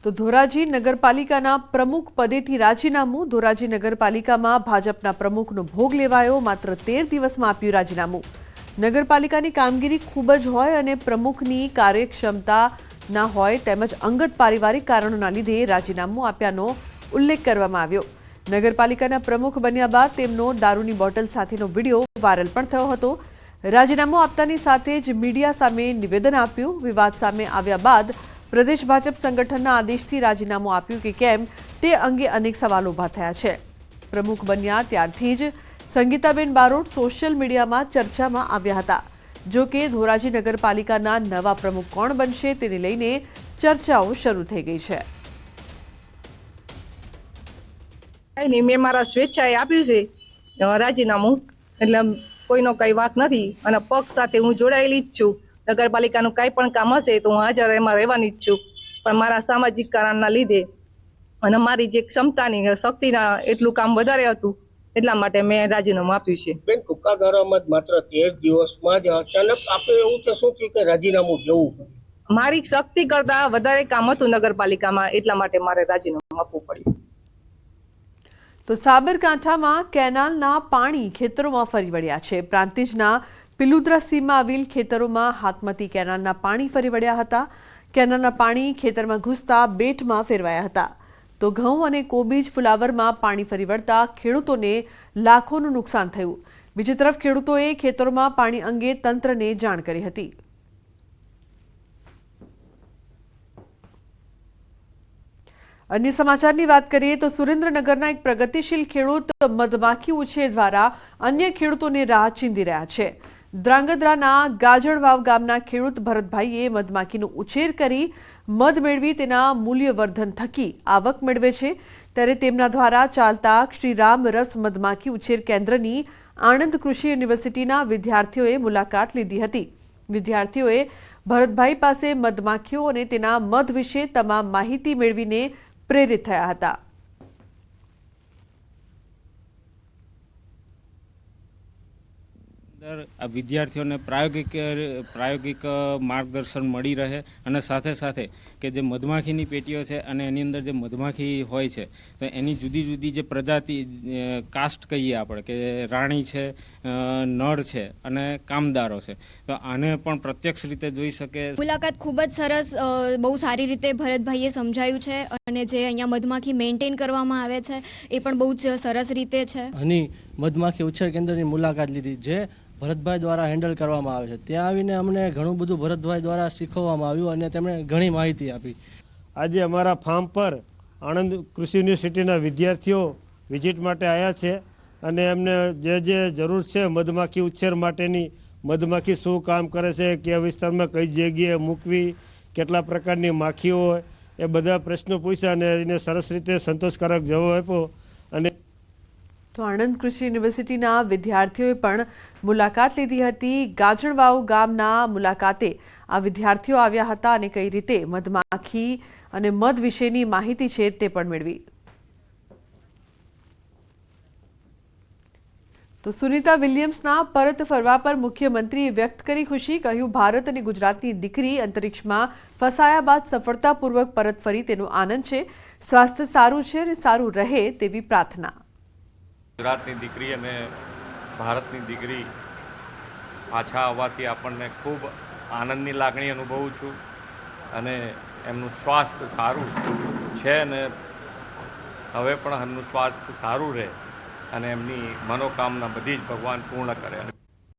તો ધોરાજી નગરપાલિકાના પ્રમુખ પદેથી રાજીનામું। ધોરાજી નગરપાલિકામાં ભાજપના પ્રમુખનો ભોગ લેવાયો। માત્ર 13 દિવસમાં આપ્યું રાજીનામું। નગરપાલિકાની કામગીરી ખૂબ જ હોય અને પ્રમુખની કાર્યક્ષમતા ના હોય તેમજ અંગત પારિવારિક કારણોના લીધે રાજીનામું આપ્યાનો ઉલ્લેખ કરવામાં આવ્યો। નગરપાલિકાના પ્રમુખ બન્યા બાદ તેમનો દારૂની બોટલ સાથેનો વિડીયો વાયરલ પણ થયો હતો। રાજીનામું આપતાની સાથે જ મીડિયા સામે નિવેદન આપ્યું। વિવાદ સામે આવ્યા બાદ પ્રદેશ ભાજપ સંગઠનના આદેશથી રાજીનામું આપ્યું કે કેમ તે અંગે અનેક સવાલો ઊભા થયા છે। પ્રમુખ બન્યા ત્યારથી જ સંગીતાબેન બારોટ સોશિયલ મીડિયામાં ચર્ચામાં આવ્યા હતા। જો કે ધોરાજી નગરપાલિકાના નવા પ્રમુખ કોણ બનશે તેને લઈને ચર્ચાઓ શરૂ થઈ ગઈ છે। મેં મારા સ્વેચ્છાએ આપ્યું છે રાજીનામું, એટલે કોઈનો કઈ વાંક નથી અને પક્ષ સાથે હું જોડાયેલી જ છું। નગરપાલિકાનું કાંઈ પણ કામ હશે તો હું હાજર એમાં રહેવાની જ છું, પણ મારા સામાજિક કારણના લીધે અને મારી જે ક્ષમતાની શક્તિના એટલું કામ વધારે હતું એટલા માટે મેં રાજીનામું આપ્યું છે। બેન, ટૂંકા ગાળામાં માત્ર 13 દિવસમાં જ અચાનક આપણે એવું તો શું થયું કે રાજીનામું દેવું? મારી શક્તિ કરતા વધારે કામ હતું નગરપાલિકામાં, એટલા માટે મારે રાજીનામું આપવું પડ્યું। તો સાબરકાંઠામાં કેનાલના પાણી ખેતરોમાં ફરી વળ્યા છે। પ્રાંતિજના પિલુદ્રા સીમમાં આવેલ ખેતરોમાં હાથમતી કેનાલના પાણી ફરી વળ્યા હતા। કેનાલના પાણી ખેતરમાં ઘૂસતા બેટમાં ફેરવાયા હતા। તો ઘઉં અને કોબીજ ફુલાવરમાં પાણી ફરી વળતા ખેડૂતોને લાખોનું નુકસાન થયું। બીજી તરફ ખેડૂતોએ ખેતરોમાં પાણી અંગે તંત્રને જાણ કરી હતી। અન્ય સમાચારની વાત કરીએ તો સુરેન્દ્રનગરના એક પ્રગતિશીલ ખેડૂત મધમાખી ઉછેર દ્વારા અન્ય ખેડૂતોને રાહ ચીંધી રહ્યા છે। ધ્રાંગધ્રાના ગાજણવાવ ગામના ખેડૂત ભરતભાઈએ મધમાખીનો ઉછેર કરી મધ મેળવી તેના મૂલ્યવર્ધન થકી આવક મેળવે છે। ત્યારે તેમના દ્વારા ચાલતા શ્રીરામ રસ મધમાખી ઉછેર કેન્દ્રની આણંદ કૃષિ યુનિવર્સિટીના વિદ્યાર્થીઓએ મુલાકાત લીધી હતી। વિદ્યાર્થીઓએ ભરતભાઈ પાસે મધમાખીઓ અને તેના મધ વિશે તમામ માહિતી મેળવીને પ્રેરિત થયા હતા। વિદ્યાર્થીઓને પ્રાયોગિક માર્ગદર્શન મળી રહે અને સાથે સાથે કે જે મધમાખીની પેટીઓ છે અને એની અંદર જે મધમાખી હોય છે તો એની જુદી જુદી જે પ્રજાતિ કાસ્ટ કહીએ આપણે કે રાણી છે, નર છે અને કામદારો છે, તો આને પણ પ્રત્યક્ષ રીતે જોઈ શકે। મુલાકાત ખૂબ જ સરસ, બહુ સારી રીતે ભરતભાઈએ સમજાયું છે અને જે અહીંયા મધમાખી મેન્ટેન કરવામાં આવે છે એ પણ બહુ જ સરસ રીતે છે। હની મધમાખી ઉછેર કેન્દ્રની મુલાકાત લીધી જે ભરતભાઈ દ્વારા હેન્ડલ કરવામાં આવે છે। ત્યાં આવીને અમને ઘણું બધું ભરતભાઈ દ્વારા શીખવવામાં આવ્યું અને તેમણે ઘણી માહિતી આપી। આજે અમારા ફાર્મ પર આણંદ કૃષિ યુનિવર્સિટીના વિદ્યાર્થીઓ વિઝિટ માટે આવ્યા છે અને એમને જે જરૂર છે મધમાખી ઉછેર માટેની, મધમાખી શું કામ કરે છે, કયા વિસ્તારમાં કઈ જગ્યાએ મૂકવી, કેટલા પ્રકારની માખીઓ હોય, એ બધા પ્રશ્નો પૂછ્યા અને એને સરસ રીતે સંતોષકારક જવાબ આપ્યો। અને તો આણંદ કૃષિ યુનિવર્સિટીના વિદ્યાર્થીઓએ પણ મુલાકાત લીધી હતી। ગાજણવાવ ગામના મુલાકાતે આ વિદ્યાર્થીઓ આવ્યા હતા અને કઈ રીતે મધમાખી અને મધ વિશેની માહિતી છે તે પણ મેળવી। તો સુનિતા વિલિયમ્સના પરત ફરવા પર મુખ્યમંત્રીએ વ્યક્ત કરી ખુશી। કહ્યું, ભારત અને ગુજરાતની દીકરી અંતરિક્ષમાં ફસાયા બાદ સફળતાપૂર્વક પરત ફરી તેનો આનંદ છે। સ્વાસ્થ્ય સારું છે અને સારું રહે તેવી પ્રાર્થના। ગુજરાતની દીકરી અને ભારતની દીકરી પાછા આવવાથી આપણને ખૂબ આનંદની લાગણી અનુભવું છું અને એમનું સ્વાસ્થ્ય સારું છે અને હવે પણ એમનું સ્વાસ્થ્ય સારું રહે અને એમની મનોકામના બધી જ ભગવાન પૂર્ણ કરે।